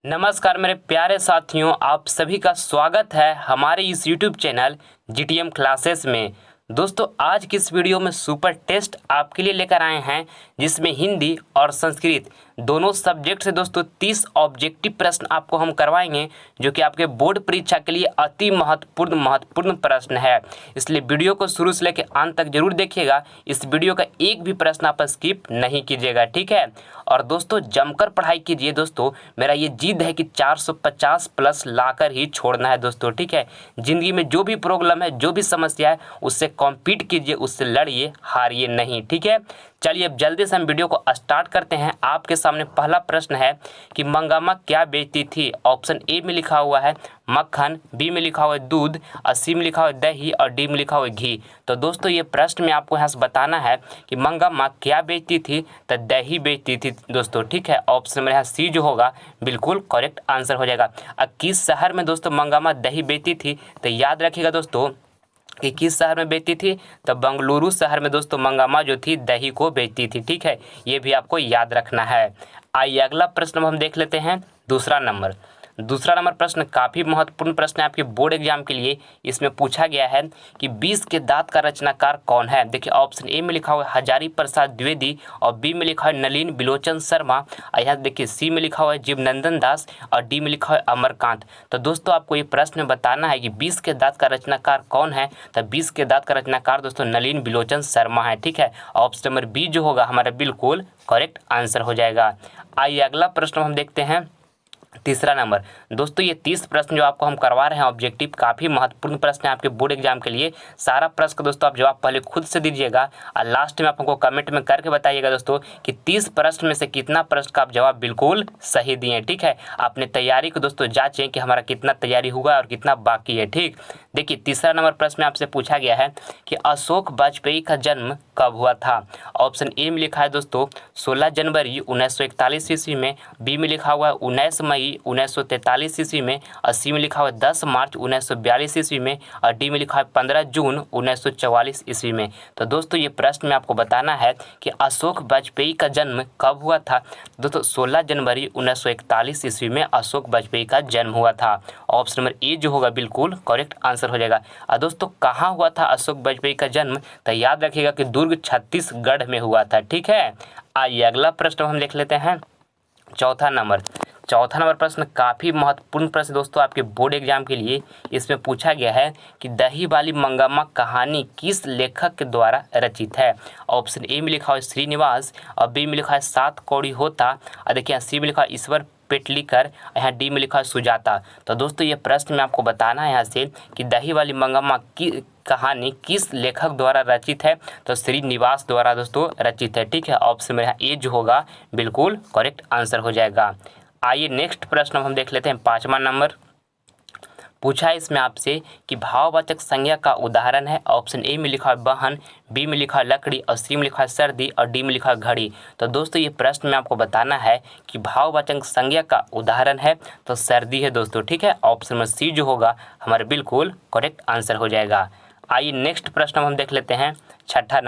नमस्कार मेरे प्यारे साथियों, आप सभी का स्वागत है हमारे इस YouTube चैनल GTM क्लासेस में। दोस्तों, आज की इस वीडियो में सुपर टेस्ट आपके लिए लेकर आए हैं, जिसमें हिंदी और संस्कृत दोनों सब्जेक्ट से दोस्तों 30 ऑब्जेक्टिव प्रश्न आपको हम करवाएंगे, जो कि आपके बोर्ड परीक्षा के लिए अति महत्वपूर्ण प्रश्न है। इसलिए वीडियो को शुरू से लेकर अंत तक जरूर देखिएगा। इस वीडियो का एक भी प्रश्न आप स्किप नहीं कीजिएगा, ठीक है। और दोस्तों, जमकर पढ़ाई कीजिए। दोस्तों, मेरा ये जिद है कि 450 प्लस लाकर ही छोड़ना है दोस्तों, ठीक है। जिंदगी में जो भी प्रॉब्लम है, जो भी समस्या है, उससे कॉम्पीट कीजिए, उससे लड़िए, हारिए नहीं, ठीक है। चलिए अब जल्दी से हम वीडियो को स्टार्ट करते हैं। आपके सामने पहला प्रश्न है कि मंगामा क्या बेचती थी। ऑप्शन ए में लिखा हुआ है मक्खन, बी में लिखा हुआ है दूध, और सी में लिखा हुआ है दही, और डी में लिखा हुआ है घी। तो दोस्तों, ये प्रश्न में आपको यहाँ से बताना है कि मंगामा क्या बेचती थी। तो दही बेचती थी दोस्तों, ठीक है। ऑप्शन में यहाँ सी जो होगा बिल्कुल करेक्ट आंसर हो जाएगा। अब किस शहर में दोस्तों मंगामा दही बेचती थी, तो याद रखिएगा दोस्तों कि किस शहर में बेचती थी। तो बंगलुरु शहर में दोस्तों मंगामा जो थी दही को बेचती थी, ठीक है। ये भी आपको याद रखना है। आइए अगला प्रश्न हम देख लेते हैं। दूसरा नंबर प्रश्न काफ़ी महत्वपूर्ण प्रश्न है आपके बोर्ड एग्जाम के लिए। इसमें पूछा गया है कि 20 के दांत का रचनाकार कौन है। देखिए, ऑप्शन ए में लिखा हुआ है हजारी प्रसाद द्विवेदी, और बी में लिखा है नलिन बिलोचन शर्मा, और यहाँ देखिए सी में लिखा हुआ है जीवनंदन दास, और डी में लिखा हुआ है अमरकांत। तो दोस्तों, आपको ये प्रश्न में बताना है कि 20 के दांत का रचनाकार कौन है। तो 20 के दांत का रचनाकार दोस्तों नलिन बिलोचन शर्मा है, ठीक है। ऑप्शन नंबर बी जो होगा हमारा बिल्कुल करेक्ट आंसर हो जाएगा। आइए अगला प्रश्न हम देखते हैं। तीसरा नंबर दोस्तों, ये 30 प्रश्न जो आपको हम करवा रहे हैं ऑब्जेक्टिव, काफ़ी महत्वपूर्ण प्रश्न है आपके बोर्ड एग्जाम के लिए। सारा प्रश्न का दोस्तों आप जवाब पहले खुद से दीजिएगा, और लास्ट में आप हमको कमेंट में करके बताइएगा दोस्तों कि 30 प्रश्न में से कितना प्रश्न का आप जवाब बिल्कुल सही दिए, ठीक है। अपने तैयारी को दोस्तों जांचें कि हमारा कितना तैयारी हुआ और कितना बाकी है, ठीक। देखिए, तीसरा नंबर प्रश्न में आपसे पूछा गया है कि अशोक वाजपेयी का जन्म कब हुआ था। ऑप्शन ए में लिखा है दोस्तों 16 जनवरी 1941 ईस्वी में, बी में लिखा हुआ है 19 मई 1943 ईस्वी में, और सी में लिखा हुआ है 10 मार्च 1942 ईस्वी में, और डी में लिखा है 15 जून 1944 ईस्वी में। तो दोस्तों, ये प्रश्न में आपको बताना है कि अशोक वाजपेयी का जन्म कब हुआ था। दोस्तों, 16 जनवरी 1941 ईस्वी में अशोक वाजपेयी का जन्म हुआ था। ऑप्शन नंबर ए जो होगा बिल्कुल करेक्ट आंसर हो जाएगा। और दोस्तों, कहाँ हुआ था अशोक वाजपेयी का जन्म, तो याद रखिएगा कि दुर्ग छत्तीसगढ़ में हुआ था, ठीक है। आइए अगला प्रश्न हम देख लेते हैं। चौथा नंबर प्रश्न काफ़ी महत्वपूर्ण प्रश्न दोस्तों आपके बोर्ड एग्जाम के लिए। इसमें पूछा गया है कि दही वाली मंगामा कहानी किस लेखक के द्वारा रचित है। ऑप्शन ए में लिखा है श्रीनिवास, और बी में लिखा है सात कौड़ी होता, और देखिए सी में लिखा है ईश्वर पेटलीकर, यहाँ डी में लिखा है सुजाता। तो दोस्तों, ये प्रश्न में आपको बताना है यहाँ से कि दही वाली मंगामा की कहानी किस लेखक द्वारा रचित है। तो श्रीनिवास द्वारा दोस्तों रचित है, ठीक है। ऑप्शन में यहाँ ए जो होगा बिल्कुल करेक्ट आंसर हो जाएगा। आइए नेक्स्ट प्रश्न हम देख लेते हैं। पाँचवा नंबर पूछा है इसमें आपसे कि भाववाचक संज्ञा का उदाहरण है। ऑप्शन ए में लिखा है बहन, बी में लिखा है लकड़ी, और सी में लिखा है सर्दी, और डी में लिखा है घड़ी। तो दोस्तों, ये प्रश्न में आपको बताना है कि भाववाचक संज्ञा का उदाहरण है तो सर्दी है दोस्तों, ठीक है। ऑप्शन में सी जो होगा हमारे बिल्कुल करेक्ट आंसर हो जाएगा। आइए नेक्स्ट प्रश्न हम देख लेते हैं। छठा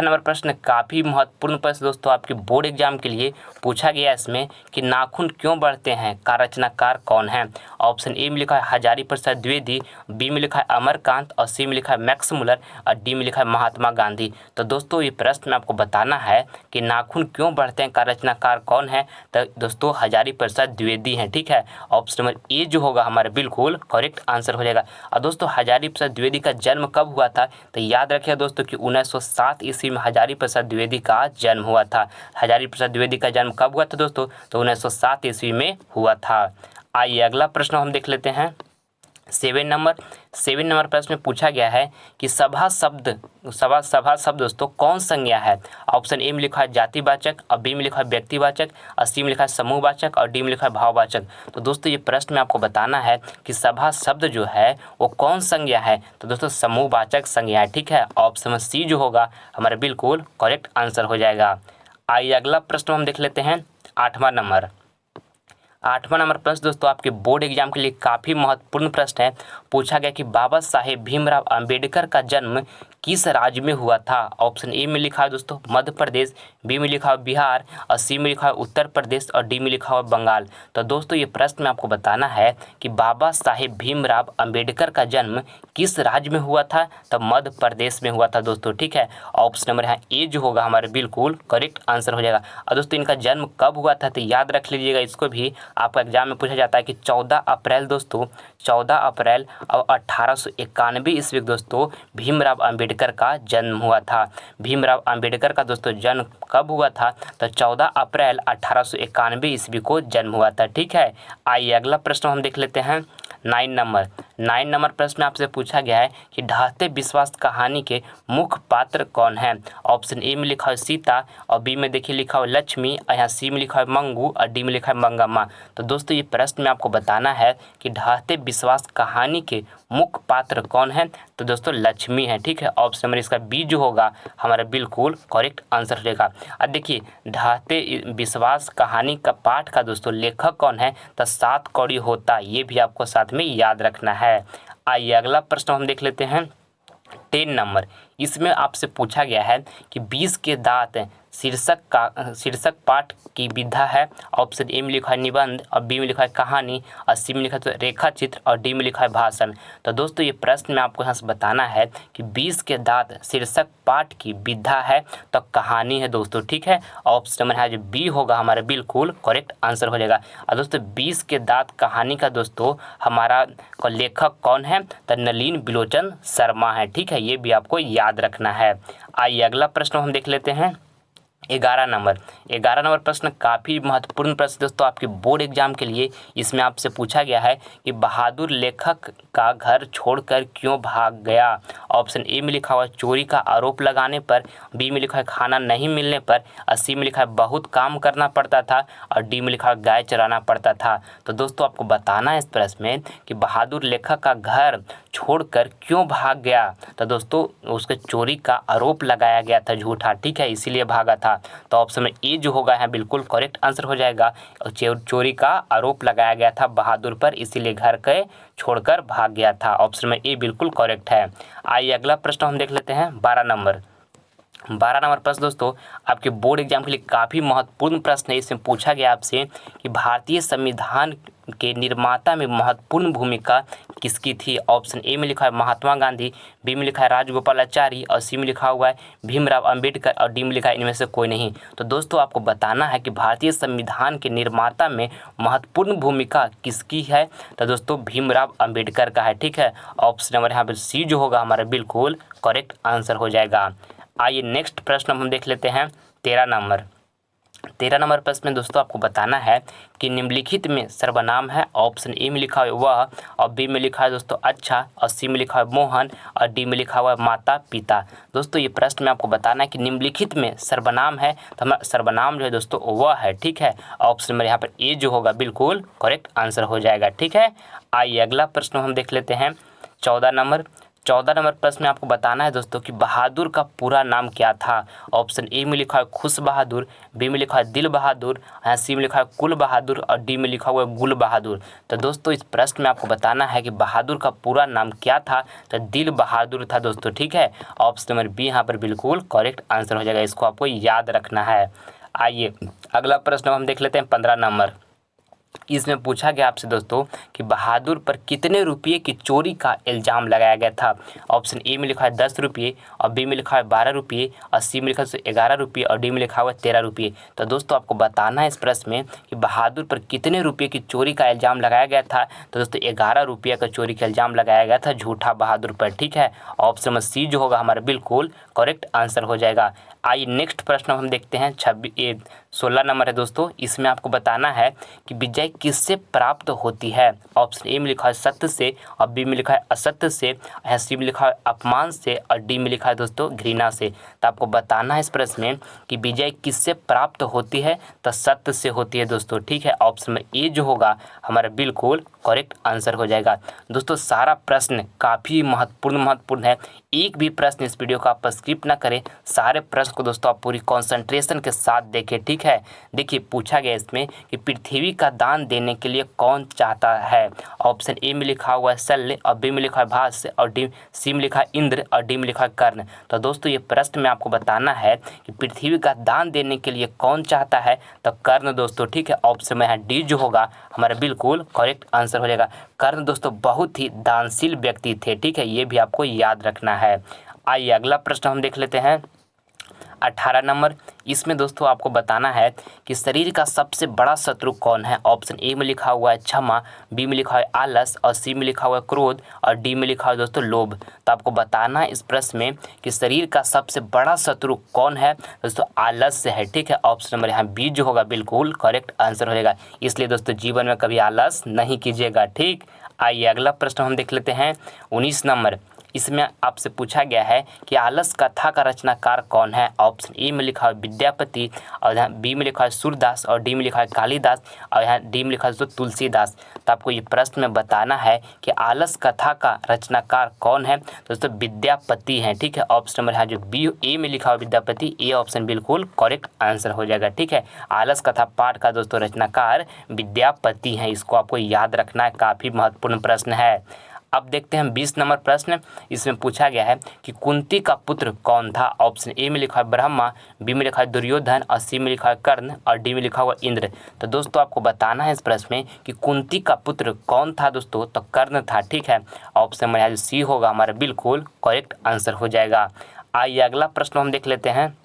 नंबर प्रश्न काफ़ी महत्वपूर्ण प्रश्न दोस्तों आपके बोर्ड एग्जाम के लिए। पूछा गया इसमें कि नाखून क्यों बढ़ते हैं का रचनाकार कौन है। ऑप्शन ए में लिखा है हजारी प्रसाद द्विवेदी, बी में लिखा है अमरकांत, और सी में लिखा है मैक्स मुलर, और डी में लिखा है महात्मा गांधी। तो दोस्तों, ये प्रश्न में आपको बताना है कि नाखून क्यों बढ़ते हैं का रचनाकार कौन है। तो दोस्तों, हजारी प्रसाद द्विवेदी हैं, ठीक है। ऑप्शन नंबर ए जो होगा हमारा बिल्कुल करेक्ट आंसर हो जाएगा। और दोस्तों, हजारी प्रसाद द्विवेदी का जन्म कब हुआ था, तो याद रखिएगा दोस्तों कि 1907 ईस्वी में हजारी प्रसाद द्विवेदी का जन्म हुआ था। हजारी प्रसाद द्विवेदी का जन्म कब हुआ था दोस्तों, तो 1907 ईस्वी में हुआ था। आइए अगला प्रश्न हम देख लेते हैं। 7 नंबर प्रश्न में पूछा गया है कि सभा शब्द दोस्तों कौन संज्ञा है। ऑप्शन ए में लिखा है जातिवाचक, और बी में लिखा है व्यक्तिवाचक, और सी में लिखा है समूहवाचक, और डी में लिखा है भाववाचक। तो दोस्तों, ये प्रश्न में आपको बताना है कि सभा शब्द जो है वो कौन संज्ञा है। तो दोस्तों, समूहवाचक संज्ञा है, ठीक है। ऑप्शन सी जो होगा हमारा बिल्कुल करेक्ट आंसर हो जाएगा। आइए अगला प्रश्न हम देख लेते हैं। 8वां नंबर प्रश्न दोस्तों आपके बोर्ड एग्जाम के लिए काफ़ी महत्वपूर्ण प्रश्न है। पूछा गया कि बाबा साहेब भीमराव अंबेडकर का जन्म किस राज्य में हुआ था? ऑप्शन ए में लिखा है दोस्तों मध्य प्रदेश, बी में लिखा है बिहार और सी में लिखा है उत्तर प्रदेश और डी में लिखा हुआ बंगाल। तो दोस्तों ये प्रश्न में आपको बताना है कि बाबा साहेब भीमराव अंबेडकर का जन्म किस राज्य में हुआ था? तब मध्य प्रदेश में हुआ था दोस्तों, ठीक है। ऑप्शन नंबर यहाँ ए जो होगा हमारे बिल्कुल करेक्ट आंसर हो जाएगा। और दोस्तों इनका जन्म कब हुआ था तो याद रख लीजिएगा, इसको भी आपका एग्जाम में पूछा जाता है कि 14 अप्रैल दोस्तों, 14 अप्रैल और 1891 ईस्वी दोस्तों भीमराव अंबेडकर का जन्म हुआ था। भीमराव अंबेडकर का दोस्तों जन्म कब हुआ था? तो 14 अप्रैल 1891 ईस्वी को जन्म हुआ था, ठीक है। आइए अगला प्रश्न हम देख लेते हैं। 9 नंबर प्रश्न आपसे पूछा गया है कि ढहते विश्वास कहानी के मुख्य पात्र कौन है? ऑप्शन ए में लिखा है सीता और बी में देखिए लिखा है लक्ष्मी और यहाँ सी में लिखा है मंगू और डी में लिखा है मंगम्मा। तो दोस्तों ये प्रश्न में आपको बताना है कि ढहते विश्वास कहानी के मुख्य पात्र कौन है? तो दोस्तों लक्ष्मी है, ठीक है। ऑप्शन नंबर इसका बी जो होगा हमारा बिल्कुल करेक्ट आंसर रहेगा। अब देखिए ढहते विश्वास कहानी का पाठ का दोस्तों लेखक कौन है? तो 7 कौड़ी होता, ये भी आपको साथ में याद रखना है। आइए अगला प्रश्न हम देख लेते हैं। 10 नंबर इसमें आपसे पूछा गया है कि 20 के दांत शीर्षक पाठ की विधा है। ऑप्शन ए में लिखा है निबंध और बी में लिखा है कहानी और सी में लिखा है तो रेखा चित्र और डी में लिखा है भाषण। तो दोस्तों ये प्रश्न में आपको यहाँ से बताना है कि 20 के दांत शीर्षक पाठ की विधा है तो कहानी है दोस्तों, ठीक है। ऑप्शन नंबर यहाँ जो बी होगा हमारा बिल्कुल करेक्ट आंसर हो जाएगा। और दोस्तों 20 के दांत कहानी का दोस्तों हमारा लेखक कौन है? तो नलिन बिलोचन शर्मा है, ठीक है। ये भी आपको याद रखना है। आइए अगला प्रश्न हम देख लेते हैं। 11 नंबर प्रश्न काफ़ी महत्वपूर्ण प्रश्न दोस्तों आपके बोर्ड एग्जाम के लिए। इसमें आपसे पूछा गया है कि बहादुर लेखक का घर छोड़कर क्यों भाग गया? ऑप्शन ए में लिखा हुआ चोरी का आरोप लगाने पर, बी में लिखा है खाना नहीं मिलने पर और सी में लिखा है बहुत काम करना पड़ता था और डी में लिखा है गाय चराना पड़ता था। तो दोस्तों आपको बताना है इस प्रश्न में कि बहादुर लेखक का घर छोड़कर क्यों भाग गया? तो दोस्तों उसके चोरी का आरोप लगाया गया था झूठा, ठीक है, इसीलिए भागा था। तो ऑप्शन में ए जो होगा यहाँ बिल्कुल करेक्ट आंसर हो जाएगा। चोरी का आरोप लगाया गया था बहादुर पर, इसीलिए घर के छोड़कर भाग गया था। ऑप्शन में ए बिल्कुल करेक्ट है। आइए अगला प्रश्न हम देख लेते हैं। 12 नंबर प्रश्न दोस्तों आपके बोर्ड एग्जाम के लिए काफ़ी महत्वपूर्ण प्रश्न है। इसमें पूछा गया आपसे कि भारतीय संविधान के निर्माता में महत्वपूर्ण भूमिका किसकी थी? ऑप्शन ए में लिखा है महात्मा गांधी, बी में लिखा है राजगोपालाचारी और सी में लिखा हुआ है भीमराव अंबेडकर और डी में लिखा है इनमें से कोई नहीं। तो दोस्तों आपको बताना है कि भारतीय संविधान के निर्माता में महत्वपूर्ण भूमिका किसकी है? तो दोस्तों भीमराव अंबेडकर का है, ठीक है। ऑप्शन नंबर यहाँ पर सी जो होगा हमारा बिल्कुल करेक्ट आंसर हो जाएगा। आइए नेक्स्ट प्रश्न हम देख लेते हैं। 13 नंबर प्रश्न में दोस्तों आपको बताना है कि निम्नलिखित में सर्वनाम है। ऑप्शन ए में लिखा है वह और बी में लिखा है दोस्तों अच्छा और सी में लिखा है मोहन और डी में लिखा हुआ है माता पिता। दोस्तों ये प्रश्न में आपको बताना है कि निम्नलिखित में सर्वनाम है, तो हमारा सर्वनाम जो है दोस्तों वह है, ठीक है। ऑप्शन में यहाँ पर ए जो होगा बिल्कुल करेक्ट आंसर हो जाएगा, ठीक है। आइए अगला प्रश्न हम देख लेते हैं। 14 नंबर प्रश्न में आपको बताना है दोस्तों कि बहादुर का पूरा नाम क्या था? ऑप्शन ए में लिखा है खुश बहादुर, बी में लिखा है दिल बहादुर, सी में लिखा है कुल बहादुर और डी में लिखा हुआ है गुल बहादुर। तो दोस्तों इस प्रश्न में आपको बताना है कि बहादुर का पूरा नाम क्या था? तो दिल बहादुर था दोस्तों, ठीक है। ऑप्शन नंबर बी यहाँ पर बिल्कुल करेक्ट आंसर हो जाएगा, इसको आपको याद रखना है। आइए अगला प्रश्न हम देख लेते हैं। 15 नंबर इसमें पूछा गया आपसे दोस्तों कि बहादुर पर कितने रुपये की चोरी का इल्ज़ाम लगाया गया था? ऑप्शन ए में लिखा है 10 रुपये और बी में लिखा है 12 रुपये और सी में लिखा है 11 रुपये और डी में लिखा हुआ है 13 रुपये। तो दोस्तों आपको बताना है इस प्रश्न में कि बहादुर पर कितने रुपये की चोरी का इल्ज़ाम लगाया गया था? तो दोस्तों 11 रुपये का चोरी का इल्ज़ाम लगाया गया था झूठा बहादुर पर, ठीक है। ऑप्शन में सी जो होगा हमारा बिल्कुल करेक्ट आंसर हो जाएगा। आइए नेक्स्ट प्रश्न हम देखते हैं। 16 नंबर है दोस्तों, इसमें आपको बताना है कि विजय किससे प्राप्त होती है? ऑप्शन ए में लिखा है सत्य से और बी में लिखा है असत्य से, सी में लिखा है अपमान से और डी में लिखा है दोस्तों घृणा से। तो आपको बताना है इस प्रश्न में कि विजय किससे प्राप्त होती है? तो सत्य से होती है दोस्तों, ठीक है। ऑप्शन में ए जो होगा हमारा बिल्कुल करेक्ट आंसर हो जाएगा। दोस्तों सारा प्रश्न काफ़ी महत्वपूर्ण है, एक भी प्रश्न इस वीडियो का आप स्किप ना करें, सारे प्रश्न को दोस्तों आप पूरी कंसंट्रेशन के साथ देखें, ठीक है। है। देखिए पूछा गया इसमें कि पृथ्वी का दान देने के लिए कौन चाहता है। ऑप्शन ए में लिखा हुआ है शल्य, और बी में लिखा है भाष्य, और सी में लिखा है इंद्र, और डी में लिखा है कर्ण। तो दोस्तों ये प्रश्न में आपको बताना है कि पृथ्वी का दान देने के लिए कौन चाहता है, तो कर्ण दोस्तों, ठीक है। ऑप्शन में है डी जो होगा हमारा बिल्कुल करेक्ट आंसर हो जाएगा। कर्ण दोस्तों बहुत ही दानशील व्यक्ति थे, ठीक है, ये भी आपको याद रखना है। आइए अगला प्रश्न हम देख लेते हैं 18 नंबर। इसमें दोस्तों आपको बताना है कि शरीर का सबसे बड़ा शत्रु कौन है। ऑप्शन ए में लिखा हुआ है क्षमा, बी में लिखा हुआ है आलस, और सी में लिखा हुआ है क्रोध, और डी में लिखा हुआ है दोस्तों लोभ। तो आपको बताना है इस प्रश्न में कि शरीर का सबसे बड़ा शत्रु कौन है। दोस्तों आलस्य है, ठीक है। ऑप्शन नंबर यहाँ बी जो होगा बिल्कुल करेक्ट आंसर हो जाएगा। इसलिए दोस्तों जीवन में कभी आलस नहीं कीजिएगा, ठीक। आइए अगला प्रश्न हम देख लेते हैं 19 नंबर। इसमें आपसे पूछा गया है कि आलस कथा का रचनाकार कौन है। ऑप्शन ए में लिखा है विद्यापति, और यहाँ बी में लिखा है सूरदास, और डी में लिखा है कालिदास, और यहाँ डी में लिखा है दोस्तों तुलसीदास। तो आपको ये प्रश्न में बताना है कि आलस कथा का रचनाकार कौन है। दोस्तों विद्यापति हैं, ठीक है। ऑप्शन नंबर यहाँ जो बी ए में लिखा हुआ विद्यापति, ए ऑप्शन बिल्कुल करेक्ट आंसर हो जाएगा, ठीक है। आलस कथा पाठ का दोस्तों रचनाकार विद्यापति हैं, इसको आपको याद रखना है, काफ़ी महत्वपूर्ण प्रश्न है। अब देखते हैं 20 नंबर प्रश्न। इसमें पूछा गया है कि कुंती का पुत्र कौन था। ऑप्शन ए में लिखा है ब्रह्मा, बी में लिखा है दुर्योधन, और सी में लिखा है कर्ण, और डी में लिखा हुआ इंद्र। तो दोस्तों आपको बताना है इस प्रश्न में कि कुंती का पुत्र कौन था दोस्तों, तो कर्ण था, ठीक है। ऑप्शन में सी होगा हमारा बिल्कुल करेक्ट आंसर हो जाएगा। आइए अगला प्रश्न हम देख लेते हैं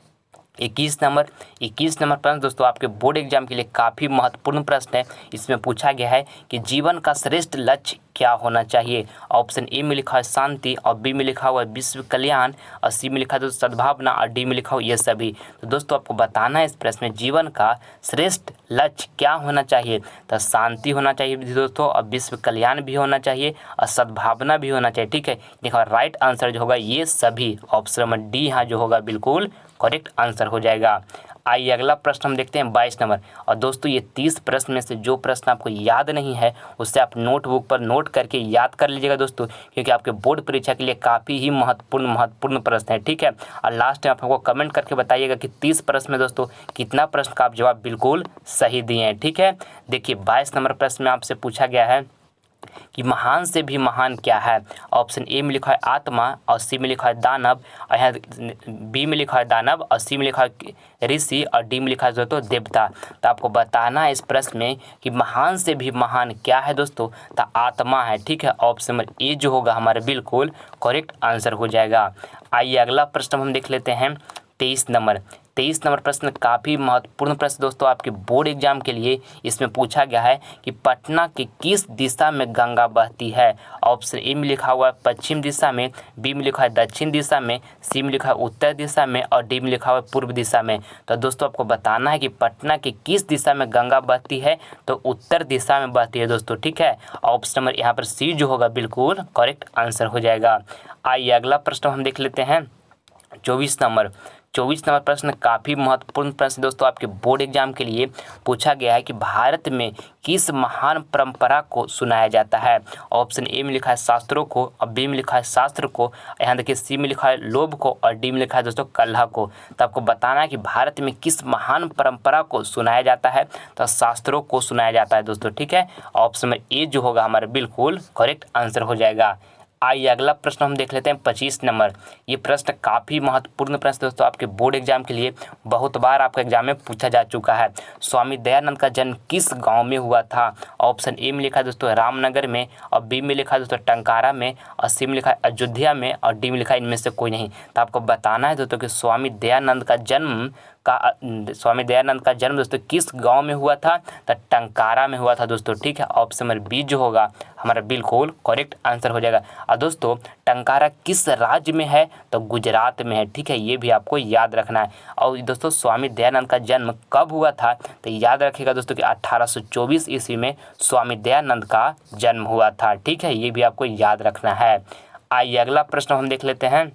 21 नंबर। 21 नंबर प्रश्न दोस्तों आपके बोर्ड एग्जाम के लिए काफ़ी महत्वपूर्ण प्रश्न है। इसमें पूछा गया है कि जीवन का श्रेष्ठ लक्ष्य क्या होना चाहिए। ऑप्शन ए में लिखा है शांति, और बी में लिखा हुआ है विश्व कल्याण, और सी में लिखा है दोस्तों सद्भावना, और डी में लिखा हुआ ये सभी। तो दोस्तों आपको बताना है इस प्रश्न में जीवन का श्रेष्ठ लक्ष्य क्या होना चाहिए। तो शांति होना चाहिए दोस्तों, और विश्व कल्याण भी होना चाहिए, और सद्भावना भी होना चाहिए, ठीक है। देखो राइट आंसर जो होगा ये सभी, ऑप्शन नंबर डी यहाँ जो होगा बिल्कुल करेक्ट आंसर हो जाएगा। आइए अगला प्रश्न हम देखते हैं 22 नंबर। और दोस्तों ये 30 प्रश्न में से जो प्रश्न आपको याद नहीं है उससे आप नोटबुक पर नोट करके याद कर लीजिएगा दोस्तों, क्योंकि आपके बोर्ड परीक्षा के लिए काफ़ी ही महत्वपूर्ण प्रश्न है, ठीक है। और लास्ट में आप हमको कमेंट करके बताइएगा कि 30 प्रश्न में दोस्तों कितना प्रश्न का आप जवाब बिल्कुल सही दिए हैं, ठीक है। देखिए 22 नंबर प्रश्न में आपसे पूछा गया है कि महान से भी महान क्या है। ऑप्शन ए में लिखा है आत्मा, और सी में लिखा है दानव, और यहाँ बी में लिखा है दानव, और सी में लिखा है ऋषि, और डी में लिखा है दोस्तों देवता। तो आपको बताना है इस प्रश्न में कि महान से भी महान क्या है दोस्तों, तो आत्मा है, ठीक है। ऑप्शन नंबर ए जो होगा हमारे बिल्कुल करेक्ट आंसर हो जाएगा। आइए अगला प्रश्न हम देख लेते हैं 23 नंबर। 23 नंबर प्रश्न काफ़ी महत्वपूर्ण प्रश्न दोस्तों आपके बोर्ड एग्जाम के लिए। इसमें पूछा गया है कि पटना की किस दिशा में गंगा बहती है। ऑप्शन ए में लिखा हुआ है पश्चिम दिशा में, बी में लिखा है दक्षिण दिशा में, सी में लिखा है उत्तर दिशा में, और डी में लिखा हुआ है पूर्व दिशा में। तो दोस्तों आपको बताना है कि पटना की किस दिशा में गंगा बहती है, तो उत्तर दिशा में बहती है दोस्तों, ठीक है। ऑप्शन नंबर यहाँ पर सी जो होगा बिल्कुल करेक्ट आंसर हो जाएगा। आइए अगला प्रश्न हम देख लेते हैं 24 नंबर। 24 नंबर प्रश्न काफ़ी महत्वपूर्ण प्रश्न दोस्तों आपके बोर्ड एग्जाम के लिए। पूछा गया है कि भारत में किस महान परंपरा को सुनाया जाता है। ऑप्शन ए में लिखा है शास्त्रों को, और बी में लिखा है शास्त्र को, यहाँ देखिए सी में लिखा है लोभ को, और डी में लिखा है दोस्तों कलह को। तो आपको बताना है कि भारत में किस महान परंपरा को सुनाया जाता है, तो शास्त्रों को सुनाया जाता है दोस्तों, ठीक है। ऑप्शन में ए जो होगा हमारा बिल्कुल करेक्ट आंसर हो जाएगा। आइए अगला प्रश्न हम देख लेते हैं 25 नंबर। ये प्रश्न काफ़ी महत्वपूर्ण प्रश्न दोस्तों आपके बोर्ड एग्जाम के लिए, बहुत बार आपके एग्जाम में पूछा जा चुका है। स्वामी दयानंद का जन्म किस गांव में हुआ था। ऑप्शन ए में लिखा है दोस्तों रामनगर में, और बी में लिखा है दोस्तों टंकारा में, और सी में लिखा है अयोध्या में, और डी में लिखा है इनमें से कोई नहीं। तो आपको बताना है दोस्तों कि स्वामी दयानंद का जन्म दोस्तों किस गांव में हुआ था, तो टंकारा में हुआ था दोस्तों, ठीक है। ऑप्शन नंबर बी जो होगा हमारा बिल्कुल करेक्ट आंसर हो जाएगा। और दोस्तों टंकारा किस राज्य में है, तो गुजरात में है, ठीक है। ये भी आपको याद रखना है। और दोस्तों स्वामी दयानंद का जन्म कब हुआ था, तो याद रखिएगा दोस्तों कि 1824 ईस्वी में स्वामी दयानंद का जन्म हुआ था, ठीक है। ये भी आपको याद रखना है। आइए अगला प्रश्न हम देख लेते हैं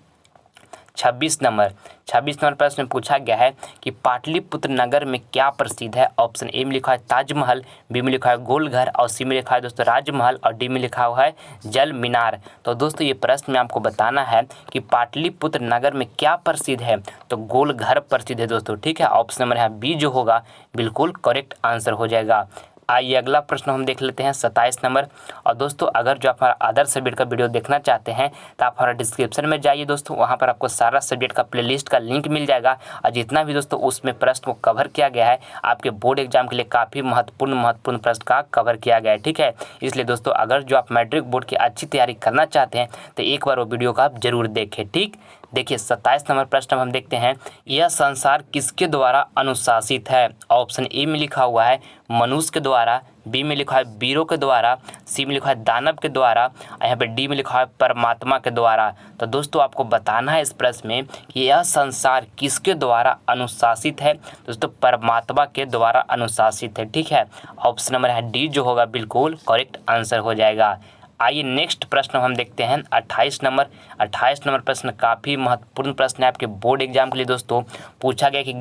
26 नंबर प्रश्न में पूछा गया है कि पाटलिपुत्र नगर में क्या प्रसिद्ध है। ऑप्शन ए में लिखा है ताजमहल, बी में लिखा है गोलघर और सी में लिखा है दोस्तों राजमहल और डी में लिखा हुआ है जल मीनार। तो दोस्तों ये प्रश्न में आपको बताना है कि पाटलिपुत्र नगर में क्या प्रसिद्ध है, तो गोलघर प्रसिद्ध है दोस्तों। ठीक है, ऑप्शन नंबर यहाँ बी जो होगा बिल्कुल करेक्ट आंसर हो जाएगा। आइए अगला प्रश्न हम देख लेते हैं 27 नंबर। और दोस्तों अगर जो आप हमारा अदर सब्जेक्ट का वीडियो देखना चाहते हैं तो आप हमारा डिस्क्रिप्शन में जाइए दोस्तों, वहां पर आपको सारा सब्जेक्ट का प्लेलिस्ट का लिंक मिल जाएगा और जितना भी दोस्तों उसमें प्रश्न को कवर किया गया है आपके बोर्ड एग्जाम के लिए काफ़ी महत्वपूर्ण प्रश्न का कवर किया गया है। ठीक है, इसलिए दोस्तों अगर जो आप मैट्रिक बोर्ड की अच्छी तैयारी करना चाहते हैं तो एक बार वो वीडियो का आप जरूर देखें। ठीक, देखिए 27 नंबर प्रश्न हम देखते हैं, यह संसार किसके द्वारा अनुशासित है। ऑप्शन ए में लिखा हुआ है मनुष्य के द्वारा, बी में लिखा है वीरों के द्वारा, सी में लिखा है दानव के द्वारा, यहाँ पे डी में लिखा है परमात्मा के द्वारा। तो दोस्तों आपको बताना है इस प्रश्न में कि यह संसार किसके द्वारा अनुशासित है। दोस्तों परमात्मा के द्वारा अनुशासित है। ठीक है, ऑप्शन नंबर है डी जो होगा बिल्कुल करेक्ट आंसर हो जाएगा। आइए नेक्स्ट प्रश्न हम देखते हैं 28 नंबर प्रश्न काफ़ी महत्वपूर्ण प्रश्न है आपके बोर्ड एग्जाम के लिए दोस्तों। पूछा गया कि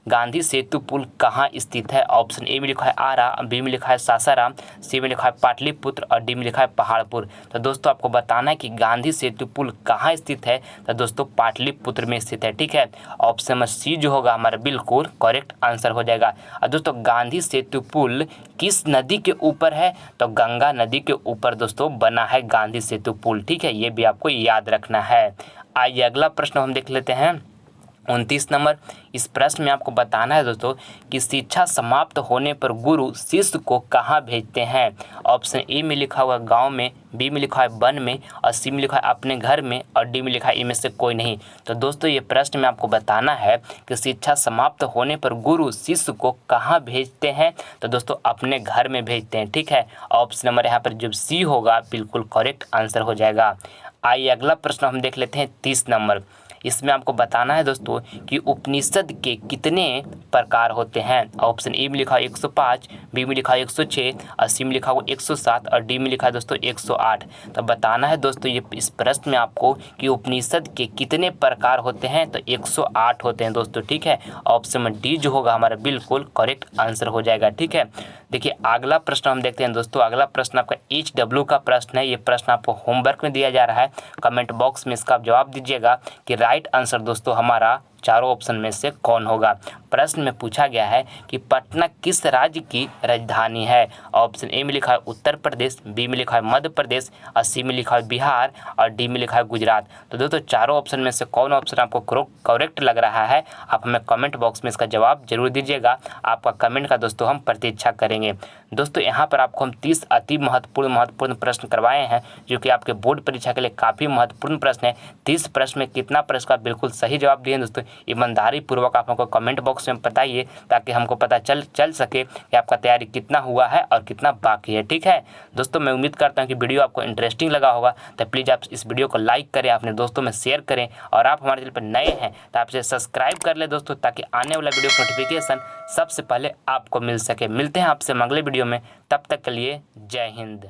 गांधी सेतु पुल कहाँ स्थित है। ऑप्शन ए में लिखा है आरा, बी में लिखा है सासाराम, सी में लिखा है पाटलिपुत्र और डी में लिखा है पहाड़पुर। तो दोस्तों आपको बताना है कि गांधी सेतु पुल कहाँ स्थित है, तो दोस्तों पाटलिपुत्र में स्थित है। ठीक है, ऑप्शन नंबर सी जो होगा हमारा बिल्कुल करेक्ट आंसर हो जाएगा। और दोस्तों गांधी सेतु पुल किस नदी के ऊपर है, तो गंगा नदी के ऊपर दोस्तों बना है गांधी सेतु पुल। ठीक है, ये भी आपको याद रखना है। आइए अगला प्रश्न हम देख लेते हैं 29 नंबर। इस प्रश्न में आपको बताना है दोस्तों कि शिक्षा समाप्त होने पर गुरु शिष्य को कहाँ भेजते हैं। ऑप्शन ए में लिखा हुआ गांव में, बी में लिखा है वन में और सी में लिखा है अपने घर में और डी में लिखा है इनमें से कोई नहीं। तो दोस्तों ये प्रश्न में आपको बताना है कि शिक्षा समाप्त होने पर गुरु शिष्य को कहाँ भेजते हैं, तो दोस्तों अपने घर में भेजते हैं। ठीक है, ऑप्शन नंबर यहाँ पर जो सी होगा बिल्कुल करेक्ट आंसर हो जाएगा। आइए अगला प्रश्न हम देख लेते हैं 30 नंबर। इसमें आपको बताना है दोस्तों कि उपनिषद के कितने प्रकार होते हैं। ऑप्शन ए में लिखा है 105, बी में लिखा है 106 और सी में लिखा हुआ 107 और डी में लिखा है दोस्तों 108। तो बताना है दोस्तों ये इस प्रश्न में आपको कि उपनिषद के कितने प्रकार होते हैं, तो 108 होते हैं दोस्तों। ठीक है, ऑप्शन में डी जो होगा हमारा बिल्कुल करेक्ट आंसर हो जाएगा। ठीक है, देखिए अगला प्रश्न हम देखते हैं दोस्तों। अगला प्रश्न आपका HW का प्रश्न है। ये प्रश्न आपको होमवर्क में दिया जा रहा है, कमेंट बॉक्स में इसका आप जवाब दीजिएगा कि राइट आंसर दोस्तों हमारा चारों ऑप्शन में से कौन होगा। प्रश्न में पूछा गया है कि पटना किस राज्य की राजधानी है। ऑप्शन ए में लिखा है उत्तर प्रदेश, बी में लिखा है मध्य प्रदेश और सी में लिखा है बिहार और डी में लिखा है गुजरात। तो दोस्तों चारों ऑप्शन में से कौन ऑप्शन आपको करेक्ट लग रहा है, आप हमें कमेंट बॉक्स में इसका जवाब जरूर दीजिएगा। आपका कमेंट का दोस्तों हम प्रतीक्षा करेंगे। दोस्तों यहाँ पर आपको हम 30 अति महत्वपूर्ण प्रश्न करवाए हैं जो कि आपके बोर्ड परीक्षा के लिए काफ़ी महत्वपूर्ण प्रश्न है। 30 प्रश्न में कितना प्रश्न का बिल्कुल सही जवाब दिए दोस्तों, ईमानदारी पूर्वक आप हमको कमेंट बॉक्स में बताइए ताकि हमको पता चल सके कि आपका तैयारी कितना हुआ है और कितना बाकी है। ठीक है दोस्तों, मैं उम्मीद करता हूँ कि वीडियो आपको इंटरेस्टिंग लगा होगा, तो प्लीज़ आप इस वीडियो को लाइक करें, अपने दोस्तों में शेयर करें और आप हमारे चैनल पर नए हैं तो आप इसे सब्सक्राइब कर लें दोस्तों, ताकि आने वाला वीडियो नोटिफिकेशन सबसे पहले आपको मिल सके। मिलते हैं आपसे अगले वीडियो में, तब तक के लिए जय हिंद।